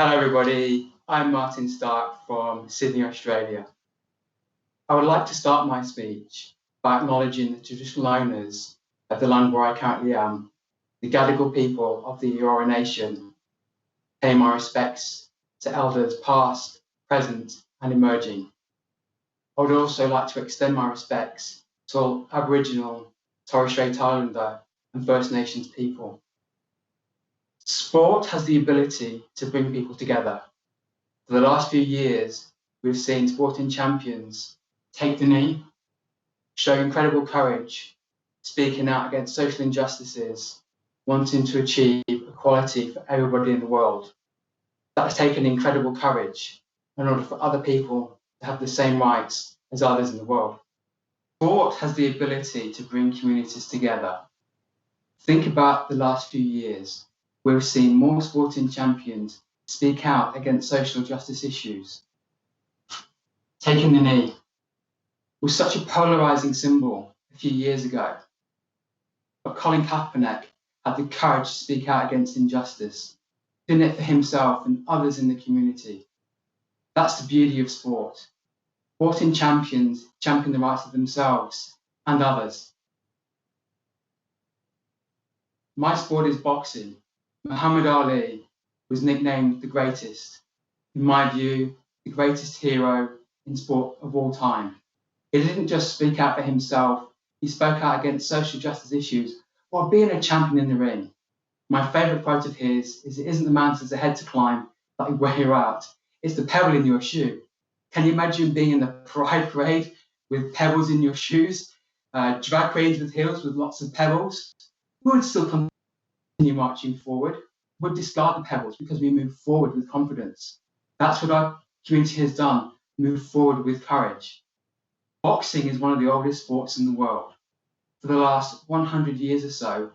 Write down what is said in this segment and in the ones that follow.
Hello everybody, I'm Martin Stark from Sydney, Australia. I would like to start my speech by acknowledging the traditional owners of the land where I currently am, the Gadigal people of the Eora Nation, pay my respects to elders past, present and emerging. I would also like to extend my respects to all Aboriginal, Torres Strait Islander and First Nations people. Sport has the ability to bring people together. For the last few years, we've seen sporting champions take the knee, show incredible courage, speaking out against social injustices, wanting to achieve equality for everybody in the world. That has taken incredible courage in order for other people to have the same rights as others in the world. Sport has the ability to bring communities together. Think about the last few years. We've seen more sporting champions speak out against social justice issues. Taking the knee was such a polarizing symbol a few years ago, but Colin Kaepernick had the courage to speak out against injustice, doing it for himself and others in the community. That's the beauty of sport. Sporting champions champion the rights of themselves and others. My sport is boxing. Muhammad Ali was nicknamed the greatest. In my view, the greatest hero in sport of all time. He didn't just speak out for himself, he spoke out against social justice issues while being a champion in the ring. My favourite quote of his is, "It isn't the mountains ahead to climb that will wear you out, it's the pebble in your shoe." Can you imagine being in the Pride Parade with pebbles in your shoes, drag queens with heels with lots of pebbles? We would still continue marching forward. We'd discard the pebbles because we move forward with confidence. That's what our community has done, move forward with courage. Boxing is one of the oldest sports in the world. For the last 100 years or so,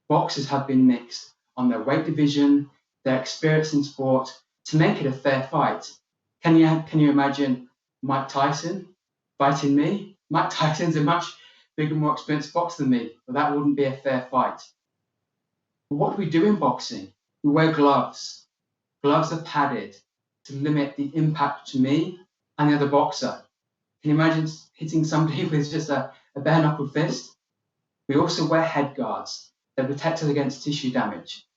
boxers have been mixed on their weight division, their experience in sport, to make it a fair fight. Can you imagine Mike Tyson fighting me? Mike Tyson's a much bigger, more experienced boxer than me, but that wouldn't be a fair fight. But what do we do in boxing? We wear gloves. Gloves are padded to limit the impact to me and the other boxer. Can you imagine hitting somebody with just a bare knuckled fist? We also wear head guards that protect us against tissue damage.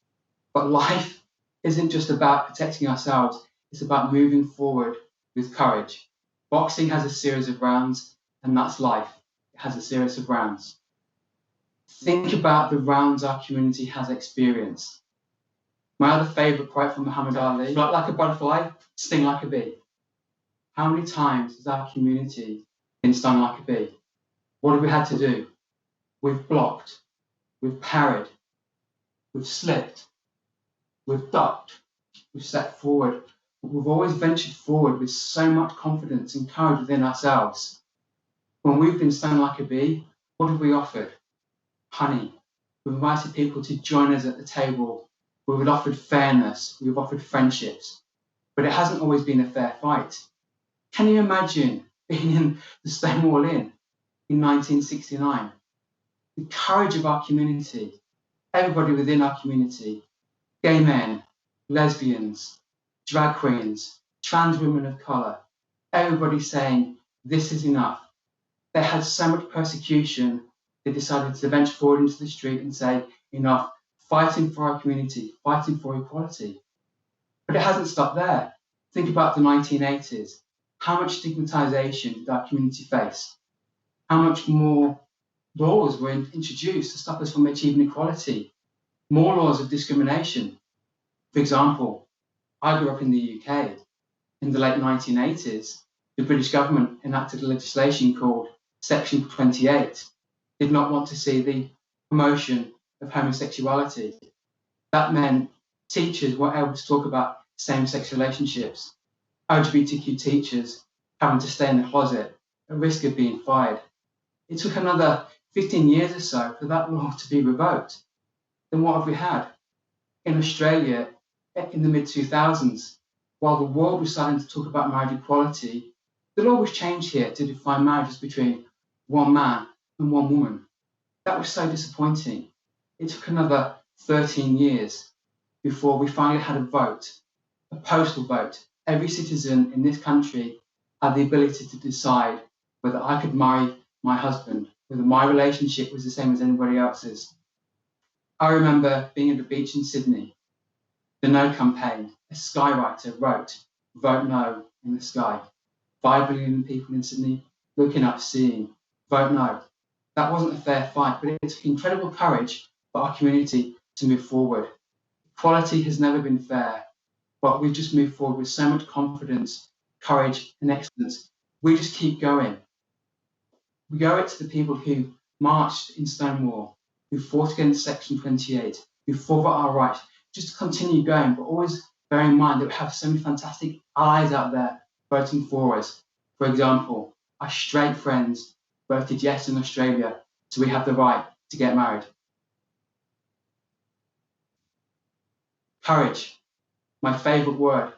But life isn't just about protecting ourselves, it's about moving forward with courage. Boxing has a series of rounds, and that's life. It has a series of rounds. Think about the rounds our community has experienced. My other favourite quote from Muhammad Ali, "Fly like a butterfly, sting like a bee." How many times has our community been stung like a bee? What have we had to do? We've blocked, we've parried, we've slipped, we've ducked, we've stepped forward. But we've always ventured forward with so much confidence and courage within ourselves. When we've been stung like a bee, what have we offered? Honey. We've invited people to join us at the table. We've offered fairness, we've offered friendships, but it hasn't always been a fair fight. Can you imagine being in the Stonewall Inn in 1969? The courage of our community, everybody within our community, gay men, lesbians, drag queens, trans women of colour, everybody saying, this is enough. They had so much persecution, they decided to venture forward into the street and say, enough, fighting for our community, fighting for equality. But it hasn't stopped there. Think about the 1980s. How much stigmatisation did our community face? How much more laws were introduced to stop us from achieving equality? More laws of discrimination. For example, I grew up in the UK. In the late 1980s, the British government enacted a legislation called Section 28. Did not want to see the promotion of homosexuality. That meant teachers weren't able to talk about same-sex relationships. LGBTQ teachers having to stay in the closet at risk of being fired. It took another 15 years or so for that law to be revoked. Then what have we had? In Australia, in the mid-2000s, while the world was starting to talk about marriage equality, the law was changed here to define marriages between one man and one woman. That was so disappointing. It took another 13 years before we finally had a vote a postal vote. Every citizen in this country had the ability to decide whether I could marry my husband, whether my relationship was the same as anybody else's. I remember being at the beach in Sydney, the No campaign. A skywriter wrote, "Vote No" in the sky. 5 billion people in Sydney looking up, seeing, "Vote No." That wasn't a fair fight, but it took incredible courage for our community to move forward. Equality has never been fair, but we've just moved forward with so much confidence, courage, and excellence. We just keep going. We owe it to the people who marched in Stonewall, who fought against Section 28, who fought for our rights, just to continue going, but always bear in mind that we have so many fantastic allies out there voting for us. For example, our straight friends voted yes in Australia, so we have the right to get married. Courage, my favourite word.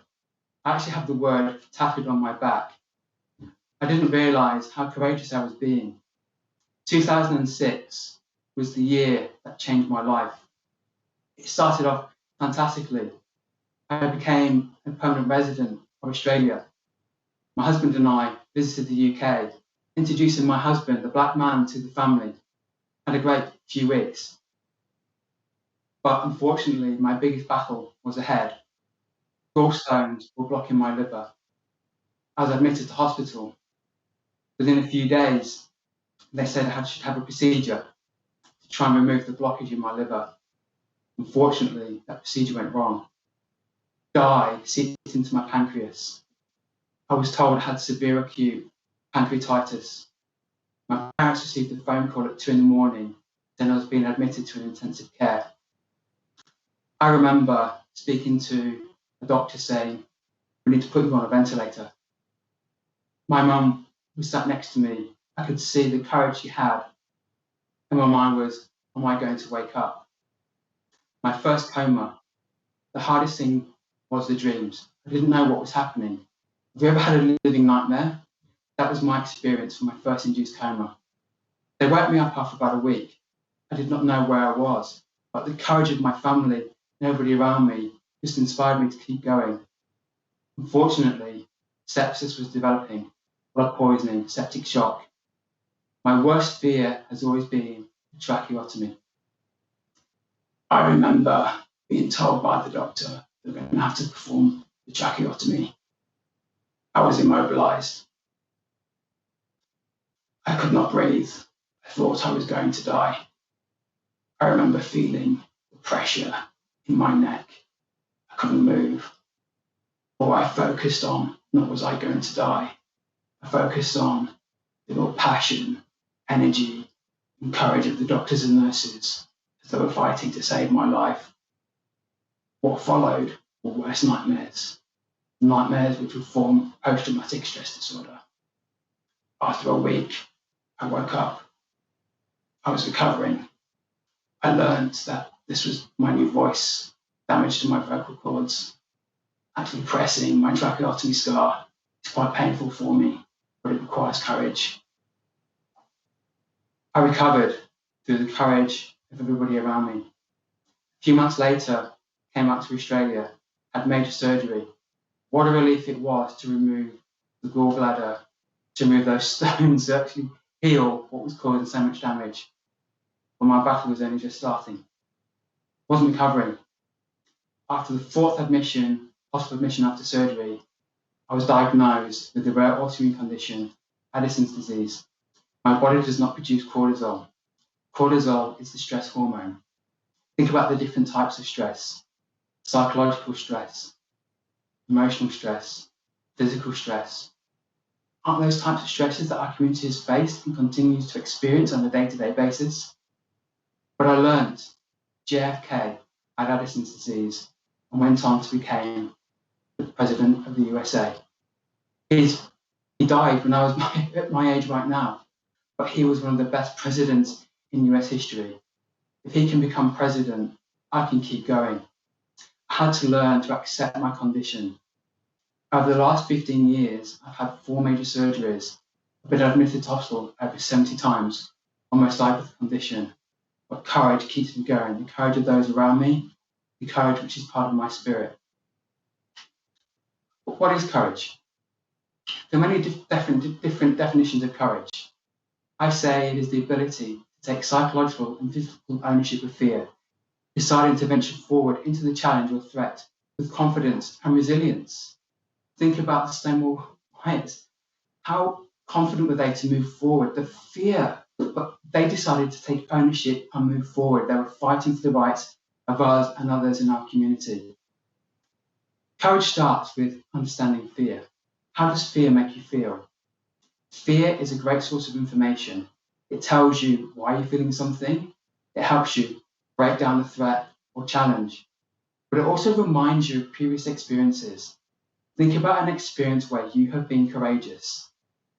I actually have the word tattooed on my back. I didn't realise how courageous I was being. 2006 was the year that changed my life. It started off fantastically. I became a permanent resident of Australia. My husband and I visited the UK, introducing my husband, the black man, to the family. Had a great few weeks. But unfortunately, my biggest battle was ahead. Gallstones were blocking my liver. I was admitted to hospital. Within a few days, they said I should have a procedure to try and remove the blockage in my liver. Unfortunately, that procedure went wrong. Dye seeped into my pancreas. I was told I had severe acute pancreatitis. My parents received a phone call at 2 in the morning, then I was being admitted to an intensive care. I remember speaking to a doctor saying, "We need to put you on a ventilator." My mum was sat next to me. I could see the courage she had, and my mind was, am I going to wake up? My first coma, the hardest thing was the dreams. I didn't know what was happening. Have you ever had a living nightmare? That was my experience for my first induced coma. They woke me up after about a week. I did not know where I was, but the courage of my family and everybody around me just inspired me to keep going. Unfortunately, sepsis was developing, blood poisoning, septic shock. My worst fear has always been a tracheotomy. I remember being told by the doctor that we're going to have to perform the tracheotomy. I was immobilized. I could not breathe. I thought I was going to die. I remember feeling the pressure in my neck. I couldn't move. All I focused on, not was I going to die, I focused on the real passion, energy, and courage of the doctors and nurses as they were fighting to save my life. What followed were worse nightmares, nightmares which would form post-traumatic stress disorder. After a week, I woke up. I was recovering. I learned that this was my new voice, damage to my vocal cords. Actually pressing my tracheotomy scar is quite painful for me, but it requires courage. I recovered through the courage of everybody around me. A few months later, I came out to Australia, had major surgery. What a relief it was to remove the gallbladder, to remove those stones, to actually heal what was causing so much damage. But my battle was only just starting. I wasn't recovering. After the fourth admission, hospital admission after surgery, I was diagnosed with the rare autoimmune condition, Addison's disease. My body does not produce cortisol. Cortisol is the stress hormone. Think about the different types of stress: psychological stress, emotional stress, physical stress. Aren't those types of stresses that our community has faced and continues to experience on a day-to-day basis? But I learned JFK had Addison's disease and went on to become the President of the USA. He died when I was at my age right now, but he was one of the best presidents in US history. If he can become president, I can keep going. I had to learn to accept my condition. Over the last 15 years, I've had 4 major surgeries. I've been admitted to hospital over 70 times, almost died with the condition. But courage keeps me going, the courage of those around me, the courage which is part of my spirit. What is courage? There are many different definitions of courage. I say it is the ability to take psychological and physical ownership of fear, deciding to venture forward into the challenge or threat with confidence and resilience. Think about the Stonewall riots. How confident were they to move forward? The fear, but they decided to take ownership and move forward. They were fighting for the rights of us and others in our community. Courage starts with understanding fear. How does fear make you feel? Fear is a great source of information. It tells you why you're feeling something. It helps you break down the threat or challenge. But it also reminds you of previous experiences. Think about an experience where you have been courageous.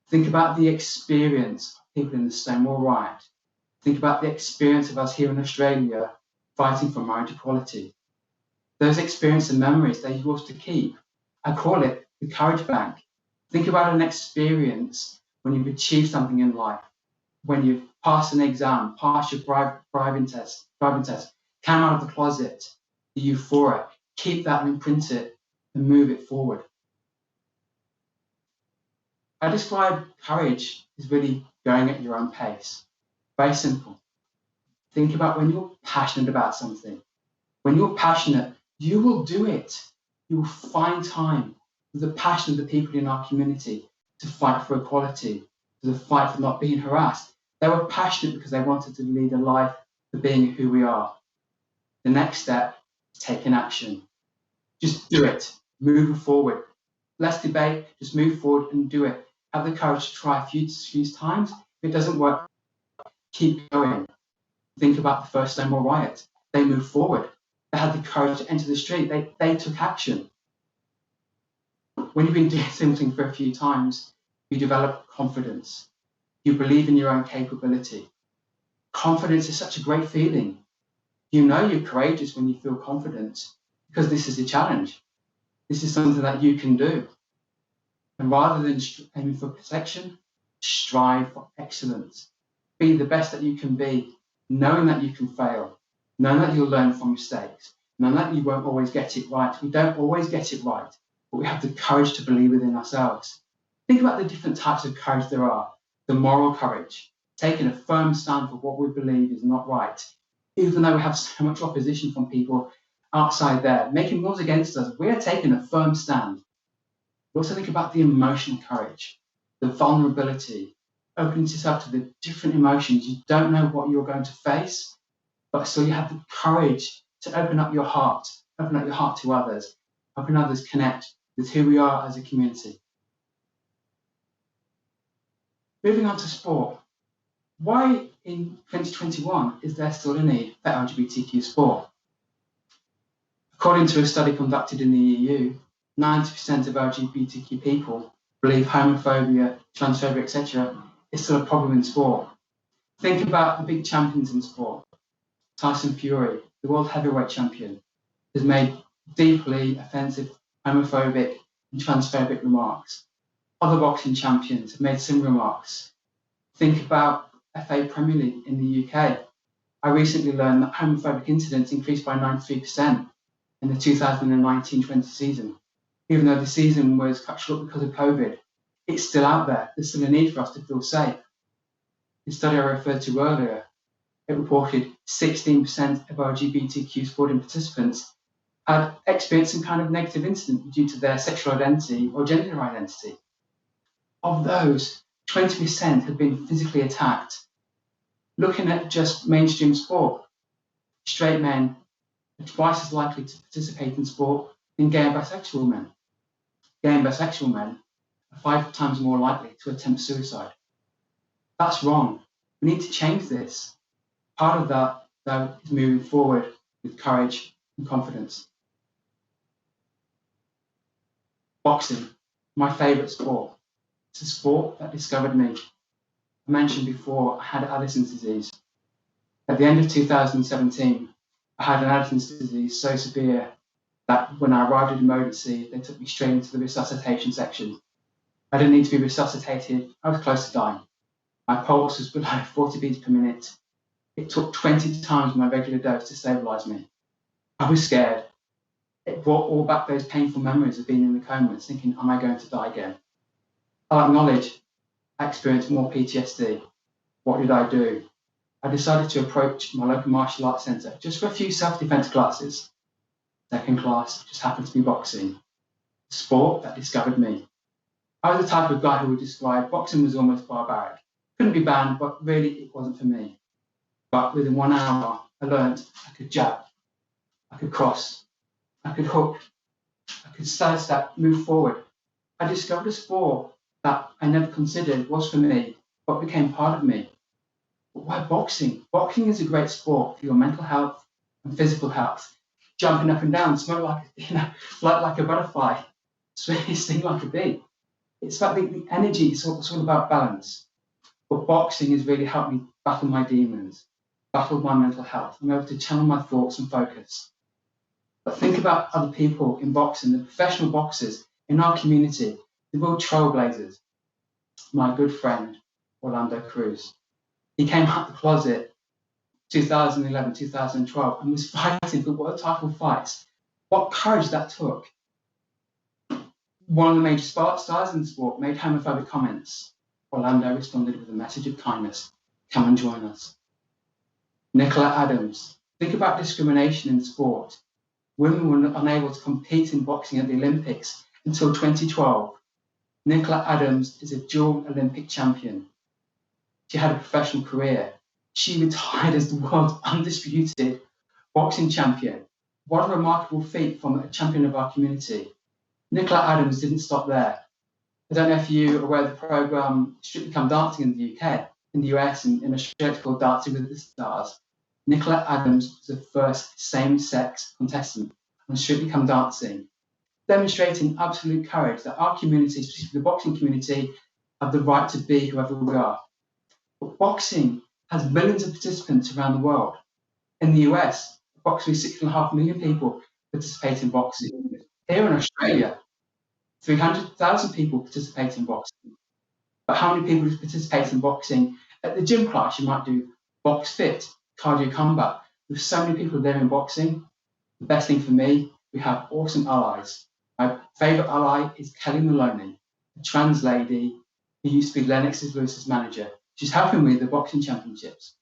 Think about the experience of people in the Stonewall riot. Think about the experience of us here in Australia fighting for marriage equality. Those experiences and memories, they're yours to keep. I call it the courage bank. Think about an experience when you've achieved something in life, when you've passed an exam, passed your driving test, came out of the closet, the euphoric. Keep that and imprint it and move it forward. I describe courage as really going at your own pace. Very simple. Think about when you're passionate about something. When you're passionate, you will do it. You will find time with the passion of the people in our community to fight for equality, to the fight for not being harassed. They were passionate because they wanted to lead a life for being who we are. The next step is taking action. Just do it. Move forward. Less debate, just move forward and do it. Have the courage to try a few times. If it doesn't work, keep going. Think about the first Stonewall riot. They moved forward. They had the courage to enter the street. They took action. When you've been doing something for a few times, you develop confidence. You believe in your own capability. Confidence is such a great feeling. You know you're courageous when you feel confident because this is a challenge. This is something that you can do. And rather than aiming for perfection, strive for excellence. Be the best that you can be, knowing that you can fail, knowing that you'll learn from mistakes, knowing that you won't always get it right. We don't always get it right, but we have the courage to believe within ourselves. Think about the different types of courage there are. The moral courage, taking a firm stand for what we believe is not right, even though we have so much opposition from people outside there, making laws against us. We are taking a firm stand. We also think about the emotional courage, the vulnerability, opening yourself to the different emotions. You don't know what you're going to face, but still you have the courage to open up your heart to others, helping others connect with who we are as a community. Moving on to sport. Why in 2021 is there still a need for LGBTQ sport? According to a study conducted in the EU, 90% of LGBTQ people believe homophobia, transphobia, etc. is still a problem in sport. Think about the big champions in sport. Tyson Fury, the world heavyweight champion, has made deeply offensive homophobic and transphobic remarks. Other boxing champions have made similar remarks. Think about FA Premier League in the UK. I recently learned that homophobic incidents increased by 93% in the 2019-20 season. Even though the season was cut short because of COVID, it's still out there. There's still a need for us to feel safe. The study I referred to earlier, it reported 16% of LGBTQ sporting participants had experienced some kind of negative incident due to their sexual identity or gender identity. Of those, 20% had been physically attacked. Looking at just mainstream sport, straight men are twice as likely to participate in sport than gay and bisexual men. Gay and bisexual men are 5 times more likely to attempt suicide. That's wrong. We need to change this. Part of that, though, is moving forward with courage and confidence. Boxing, my favourite sport. It's a sport that discovered me. I mentioned before I had Addison's disease. At the end of 2017, I had an Addison's disease so severe that when I arrived at emergency, they took me straight into the resuscitation section. I didn't need to be resuscitated. I was close to dying. My pulse was below 40 beats per minute. It took 20 times my regular dose to stabilise me. I was scared. It brought all back those painful memories of being in the comas, thinking, am I going to die again? I acknowledge I experienced more PTSD. What did I do? I decided to approach my local martial arts centre just for a few self-defence classes. Second class just happened to be boxing, a sport that discovered me. I was the type of guy who would describe boxing was almost barbaric. Couldn't be banned, but really it wasn't for me. But within 1 hour, I learned I could jab, I could cross, I could hook, I could sidestep, move forward. I discovered a sport that I never considered was for me, but became part of me. But why boxing? Boxing is a great sport for your mental health and physical health. Jumping up and down, smoke like a butterfly, sting like a bee. It's about the energy, it's all about balance. But boxing has really helped me battle my demons, battle my mental health. I'm able to channel my thoughts and focus. But think about other people in boxing, the professional boxers in our community, the real trailblazers. My good friend, Orlando Cruz. He came out the closet 2011, 2012 and was fighting for world title fights. What courage that took. One of the major stars in the sport made homophobic comments. Orlando responded with a message of kindness. Come and join us. Nicola Adams. Think about discrimination in sport. Women were unable to compete in boxing at the Olympics until 2012. Nicola Adams is a dual Olympic champion. She had a professional career. She retired as the world's undisputed boxing champion. What a remarkable feat from a champion of our community. Nicola Adams didn't stop there. I don't know if you are aware of the programme Strictly Come Dancing in the UK, in the US, and in Australia it's called Dancing with the Stars. Nicola Adams was the first same-sex contestant on Strictly Come Dancing, demonstrating absolute courage that our community, especially the boxing community, have the right to be whoever we are. But boxing has millions of participants around the world. In the US, approximately 6.5 million people participate in boxing. Here in Australia, 300,000 people participate in boxing. But how many people participate in boxing at the gym class? You might do box fit, cardio combat. With so many people there in boxing, the best thing for me, we have awesome allies. My favourite ally is Kelly Maloney, a trans lady who used to be Lennox Lewis's manager. She's helping with the boxing championships.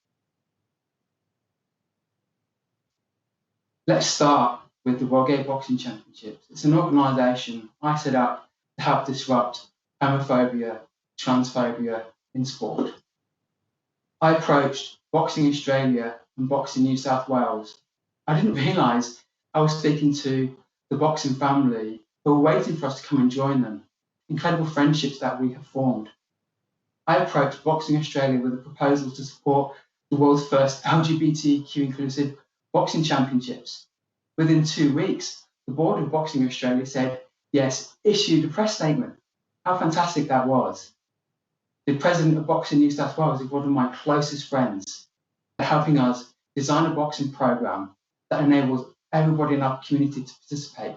Let's start with the World Gay Boxing Championships. It's an organisation I set up to help disrupt homophobia, transphobia in sport. I approached Boxing Australia and Boxing New South Wales. I didn't realise I was speaking to the boxing family who were waiting for us to come and join them. Incredible friendships that we have formed. I approached Boxing Australia with a proposal to support the world's first LGBTQ inclusive boxing championships. Within 2 weeks, the board of Boxing Australia said, yes, issued a press statement. How fantastic that was. The president of Boxing New South Wales is one of my closest friends. They're helping us design a boxing program that enables everybody in our community to participate.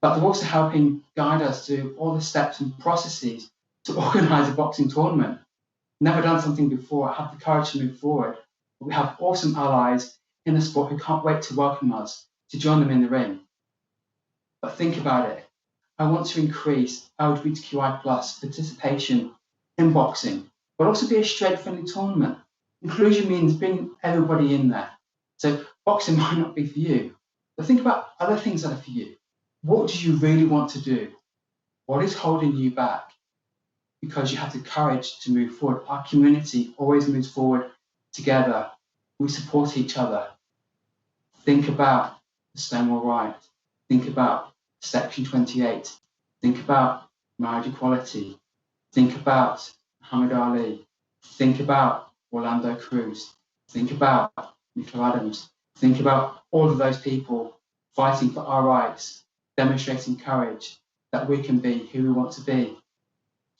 But they're also helping guide us through all the steps and processes to organise a boxing tournament. Never done something before, I have the courage to move forward. But we have awesome allies in the sport who can't wait to welcome us, to join them in the ring. But think about it. I want to increase LGBTQI+ participation in boxing, but also be a straight, friendly tournament. Inclusion means bringing everybody in there. So boxing might not be for you, but think about other things that are for you. What do you really want to do? What is holding you back? Because you have the courage to move forward. Our community always moves forward together. We support each other. Think about the Stonewall Riot. Think about Section 28. Think about marriage equality. Think about Muhammad Ali. Think about Orlando Cruz. Think about Nicola Adams. Think about all of those people fighting for our rights, demonstrating courage that we can be who we want to be.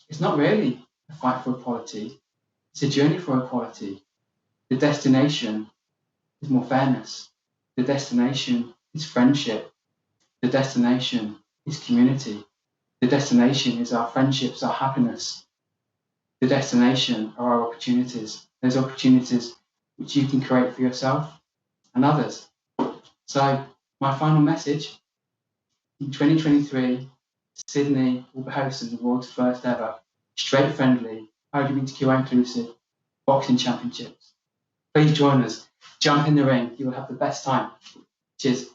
It's not really a fight for equality. It's a journey for equality. The destination is more fairness. The destination is friendship. The destination is community. The destination is our friendships, our happiness. The destination are our opportunities. Those opportunities which you can create for yourself and others. So My final message: in 2023, Sydney will be hosting the world's first ever straight friendly, LGBTQI inclusive boxing championships. Please join us, jump in the ring, you will have the best time. Cheers.